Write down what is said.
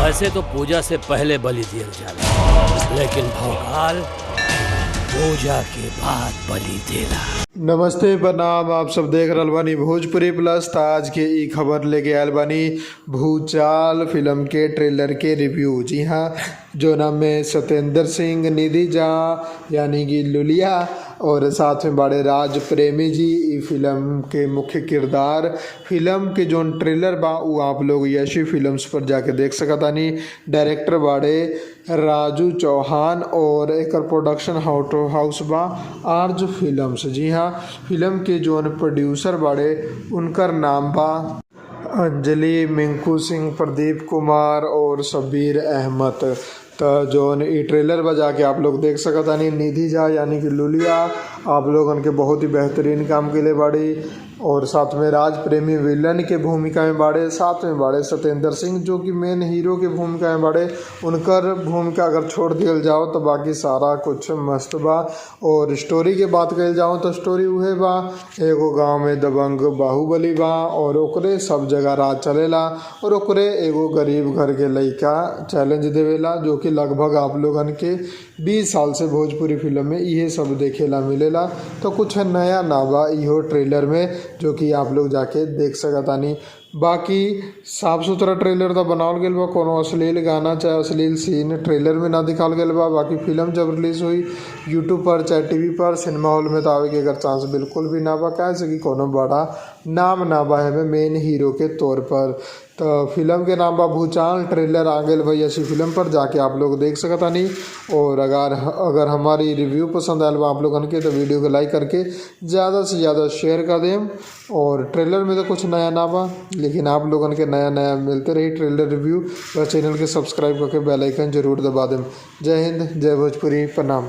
वैसे तो पूजा से पहले बलि दिया जाला, लेकिन भौकाल पूजा के बाद बलि देला। नमस्ते प्रणाम, आप सब देख रहल बानी भोजपुरी प्लस। त आज के ई खबर लेके आयल बानी भूचाल फिल्म के ट्रेलर के रिव्यू। जी हाँ, जो नाम में सत्येंद्र सिंह, निधि झा यानी कि लुलिया और साथ में बाड़े राज प्रेमी जी ई फिल्म के मुख्य किरदार। फिल्म के जो ट्रेलर बा उ आप लोग यशी फिल्म्स पर जाके देख सकतानी। डायरेक्टर बाड़े राजू चौहान और एक प्रोडक्शन हाउस बा आर्ज फिल्म्स। जी हाँ, फिल्म के जोन प्रोड्यूसर बाड़े उनकर नाम बा अंजलि, मिंकू सिंह, प्रदीप कुमार और शब्बीर अहमद। तो जोन ई ट्रेलर बजा के आप लोग देख सकतानी। निधि झा यानी कि लुलिया आप लोगन के बहुत ही बेहतरीन काम के लिए बाड़ी और साथ में राज प्रेमी विलन के भूमिका में बाड़े। साथ में बाड़े सत्येंद्र सिंह जो कि मेन हीरो के भूमिका में बाड़े। उनकर भूमिका अगर छोड़ दियल जाओ तो बाकी सारा कुछ मस्त बा। और स्टोरी के बात कल जाओ तो स्टोरी उहे बा, एगो गांव में दबंग बाहुबली बा और ओकरे सब जगह राज चलेला और ओकरे एगो गरीब घर के लइका चैलेंज देवेला, जो कि लगभग आप लोगन के 20 साल से भोजपुरी फिल्म में इहे सब देखेला मिलेला। तो कुछ नया ना बा इहो ट्रेलर में, जो कि आप लोग जाके देख सकतानी। बाकी साफ सुथरा ट्रेलर तो बनावल गेल बा, कोनो अश्लील गाना चाहे अश्लील सीन ट्रेलर में ना दिखाल गेल बा। बाकी फिल्म जब रिलीज हुई यूट्यूब पर चाहे टीवी पर, सिनेमा हॉल में तो आवे के अगर चांस बिल्कुल भी ना बा, कैसे कि कोनो बड़ा नाम ना बा है मेन हीरो के तौर पर। तो फिल्म के नाम बा भूचाल। ट्रेलर आ गए भाई ऐसी फिल्म पर जाके आप लोग देख सकतानी। और अगर हमारी रिव्यू पसंद आयल बा आप लोगन के तो वीडियो को लाइक करके ज़्यादा से ज़्यादा शेयर कर दें। और ट्रेलर में तो कुछ नया ना बा, लेकिन आप लोगन के नया नया मिलते रही ट्रेलर रिव्यू। वह चैनल के सब्सक्राइब करके बेल आइकन जरूर दबा दें। जय हिंद, जय भोजपुरी, प्रणाम।